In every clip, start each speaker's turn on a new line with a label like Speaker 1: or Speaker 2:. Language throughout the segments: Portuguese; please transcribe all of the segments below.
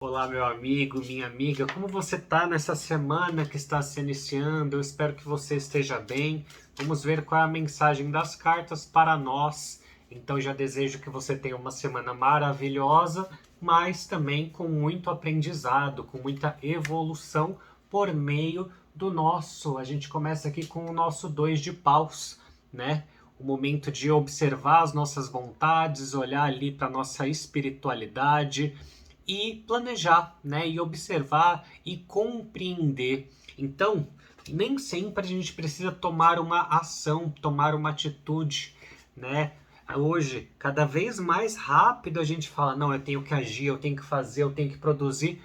Speaker 1: Olá, meu amigo, minha amiga, como você está nessa semana que está se iniciando? Eu espero que você esteja bem. Vamos ver qual é a mensagem das cartas para nós. Então, já desejo que você tenha uma semana maravilhosa, mas também com muito aprendizado, com muita evolução por meio do nosso. A gente começa aqui com o nosso dois de paus, né? O momento de observar as nossas vontades, olhar ali para a nossa espiritualidade e planejar, né? E observar e compreender. Então, nem sempre a gente precisa tomar uma ação, tomar uma atitude, né? Hoje, cada vez mais rápido a gente fala, não, eu tenho que agir, eu tenho que fazer, eu tenho que produzir.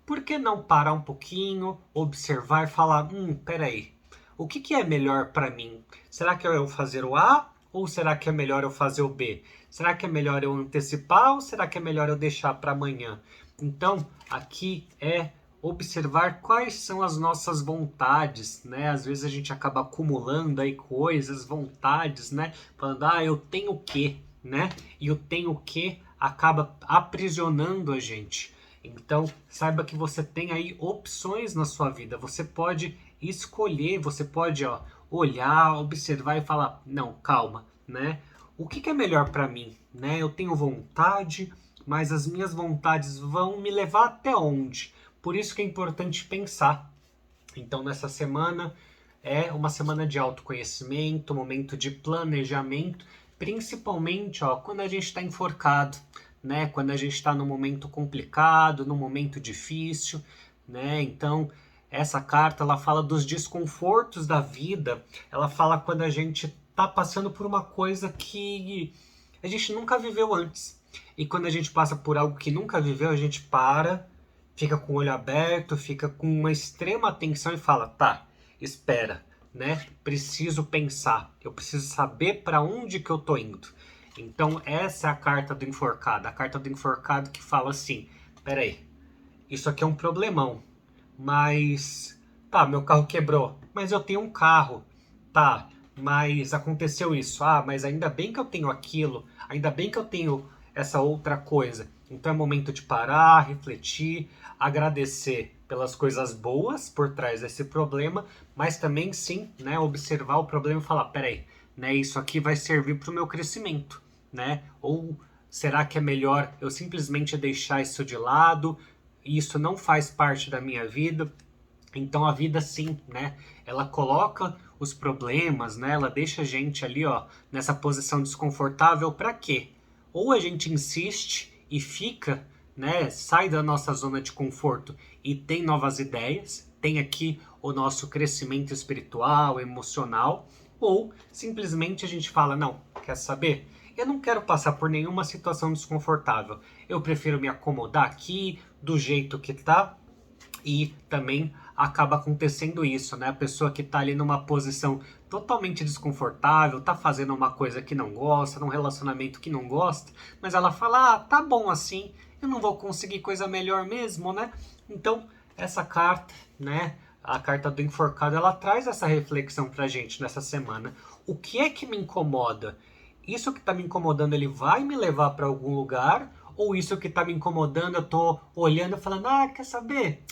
Speaker 1: Por que não parar um pouquinho, observar e falar, peraí, o que é melhor para mim? Será que eu fazer o A ou será que é melhor eu fazer o B? Será que é melhor eu antecipar ou será que é melhor eu deixar para amanhã? Então, aqui é observar quais são as nossas vontades, né? Às vezes a gente acaba acumulando aí coisas, vontades, né? Falando, eu tenho que, né? E o tenho que acaba aprisionando a gente. Então, saiba que você tem aí opções na sua vida. Você pode escolher, você pode olhar, observar e falar, não, calma, né? O que é melhor para mim, né? Eu tenho vontade, mas as minhas vontades vão me levar até onde? Por isso que é importante pensar. Então, nessa semana é uma semana de autoconhecimento, momento de planejamento, principalmente quando a gente está enforcado, né? Quando a gente está num momento complicado, num momento difícil, né? Então, essa carta ela fala dos desconfortos da vida, ela fala quando a gente está passando por uma coisa que a gente nunca viveu antes. E quando a gente passa por algo que nunca viveu, a gente para, fica com o olho aberto, fica com uma extrema atenção e fala, tá, espera, né? Preciso pensar, eu preciso saber para onde que eu tô indo. Então essa é a carta do enforcado, a carta do enforcado que fala assim, peraí, isso aqui é um problemão, mas tá, meu carro quebrou, mas eu tenho um carro, tá, mas aconteceu isso, mas ainda bem que eu tenho aquilo, ainda bem que eu tenho essa outra coisa. Então é momento de parar, refletir, agradecer pelas coisas boas por trás desse problema, mas também sim, né, observar o problema e falar, peraí, né, isso aqui vai servir para o meu crescimento, né? Ou será que é melhor eu simplesmente deixar isso de lado? Isso não faz parte da minha vida. Então a vida sim, né? Ela coloca os problemas, né? Ela deixa a gente ali, nessa posição desconfortável para quê? Ou a gente insiste e fica, né? Sai da nossa zona de conforto e tem novas ideias, tem aqui o nosso crescimento espiritual, emocional, ou simplesmente a gente fala, não, quer saber? Eu não quero passar por nenhuma situação desconfortável. Eu prefiro me acomodar aqui do jeito que tá e também acaba acontecendo isso, né? A pessoa que está ali numa posição totalmente desconfortável, tá fazendo uma coisa que não gosta, num relacionamento que não gosta, mas ela fala, tá bom assim, eu não vou conseguir coisa melhor mesmo, né? Então, essa carta, né? A carta do enforcado, ela traz essa reflexão pra gente nessa semana. O que é que me incomoda? Isso que tá me incomodando, ele vai me levar para algum lugar? Ou isso que tá me incomodando, eu tô olhando e falando, quer saber?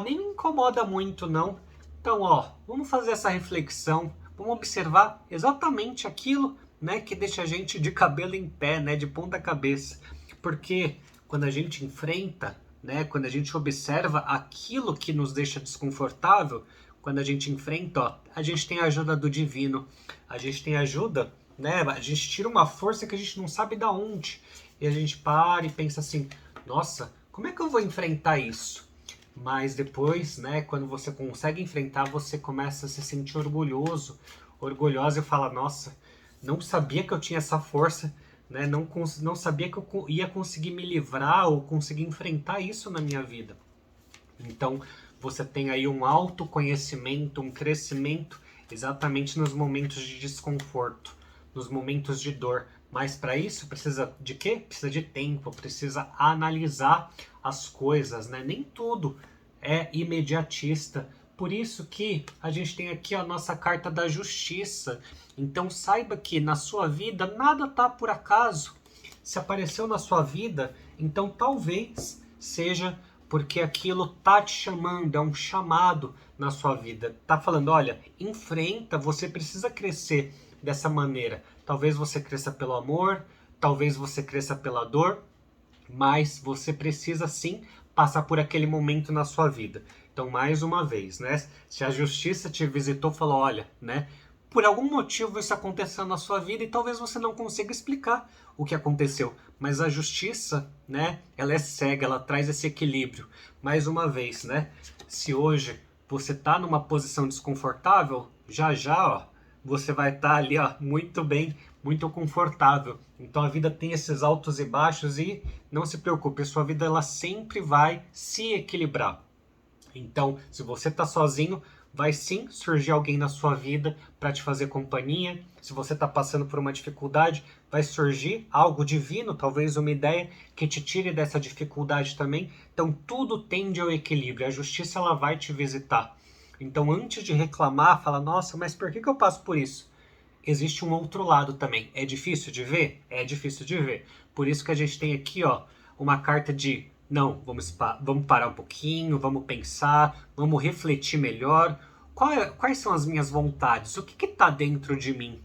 Speaker 1: Nem me incomoda muito, não. Então, vamos fazer essa reflexão, vamos observar exatamente aquilo, né, que deixa a gente de cabelo em pé, né, de ponta cabeça. Porque quando a gente enfrenta, né, quando a gente observa aquilo que nos deixa desconfortável, quando a gente enfrenta, a gente tem a ajuda do divino, a gente tem ajuda, né, a gente tira uma força que a gente não sabe da onde. E a gente para e pensa assim, nossa, como é que eu vou enfrentar isso? Mas depois, né, quando você consegue enfrentar, você começa a se sentir orgulhoso, orgulhosa e fala, nossa, não sabia que eu tinha essa força, né, não sabia que eu ia conseguir me livrar ou conseguir enfrentar isso na minha vida. Então, você tem aí um autoconhecimento, um crescimento exatamente nos momentos de desconforto, nos momentos de dor. Mas para isso precisa de quê? Precisa de tempo, precisa analisar as coisas, né? Nem tudo é imediatista. Por isso que a gente tem aqui a nossa carta da justiça. Então saiba que na sua vida nada está por acaso. Se apareceu na sua vida, então talvez seja porque aquilo tá te chamando, é um chamado na sua vida. Tá falando, olha, enfrenta, você precisa crescer dessa maneira. Talvez você cresça pelo amor, talvez você cresça pela dor, mas você precisa sim passar por aquele momento na sua vida. Então, mais uma vez, né? Se a justiça te visitou, falou, olha, né? Por algum motivo isso aconteceu na sua vida e talvez você não consiga explicar o que aconteceu. Mas a justiça, né? Ela é cega, ela traz esse equilíbrio. Mais uma vez, né? Se hoje você está numa posição desconfortável, já já, ó, você vai estar ali, ó, muito bem, muito confortável. Então a vida tem esses altos e baixos e não se preocupe, a sua vida ela sempre vai se equilibrar. Então, se você está sozinho, vai sim surgir alguém na sua vida para te fazer companhia. Se você está passando por uma dificuldade, vai surgir algo divino, talvez uma ideia que te tire dessa dificuldade também. Então, tudo tende ao equilíbrio. A justiça ela vai te visitar. Então, antes de reclamar, fala, nossa, mas por que eu passo por isso? Existe um outro lado também. É difícil de ver? É difícil de ver. Por isso que a gente tem aqui, ó, uma carta de não, vamos parar um pouquinho, vamos pensar, vamos refletir melhor. Quais são as minhas vontades? O que está dentro de mim?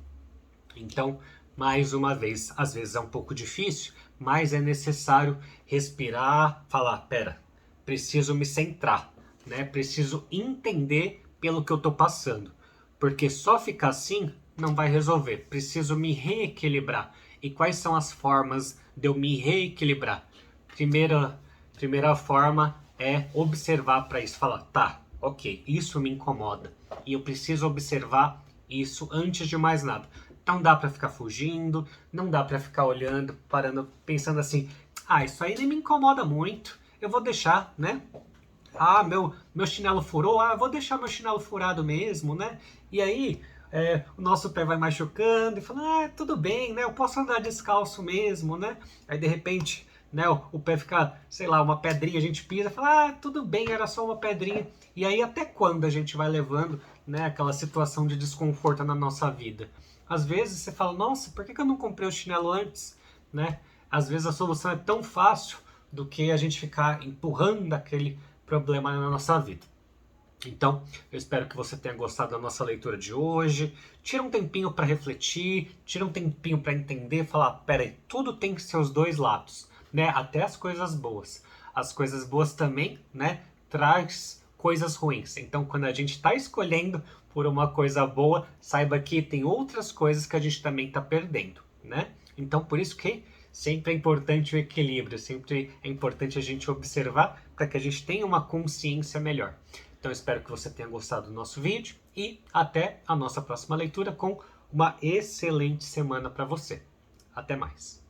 Speaker 1: Então, mais uma vez, às vezes é um pouco difícil, mas é necessário respirar, falar, pera, preciso me centrar, né? Preciso entender pelo que eu estou passando. Porque só ficar assim não vai resolver. Preciso me reequilibrar. E quais são as formas de eu me reequilibrar? Primeira forma é observar para isso. Falar, tá, ok, isso me incomoda. E eu preciso observar isso antes de mais nada. Não dá para ficar fugindo, não dá para ficar olhando, parando, pensando assim, ah, isso aí nem me incomoda muito, eu vou deixar, né? Ah, meu chinelo furou, ah, vou deixar meu chinelo furado mesmo, né? E aí, o nosso pé vai machucando e fala, ah, tudo bem, né? Eu posso andar descalço mesmo, né? Aí, de repente, né, o pé fica, sei lá, uma pedrinha, a gente pisa e fala, ah, tudo bem, era só uma pedrinha. E aí, até quando a gente vai levando, né, aquela situação de desconforto na nossa vida? Às vezes você fala, nossa, por que eu não comprei o chinelo antes, né? Às vezes a solução é tão fácil do que a gente ficar empurrando aquele problema na nossa vida. Então, eu espero que você tenha gostado da nossa leitura de hoje. Tira um tempinho para refletir, tira um tempinho para entender, falar, peraí, tudo tem seus dois lados, né? Até as coisas boas. As coisas boas também, né, traz coisas ruins. Então, quando a gente está escolhendo por uma coisa boa, saiba que tem outras coisas que a gente também está perdendo, né? Então, por isso que sempre é importante o equilíbrio, sempre é importante a gente observar para que a gente tenha uma consciência melhor. Então, espero que você tenha gostado do nosso vídeo e até a nossa próxima leitura com uma excelente semana para você. Até mais!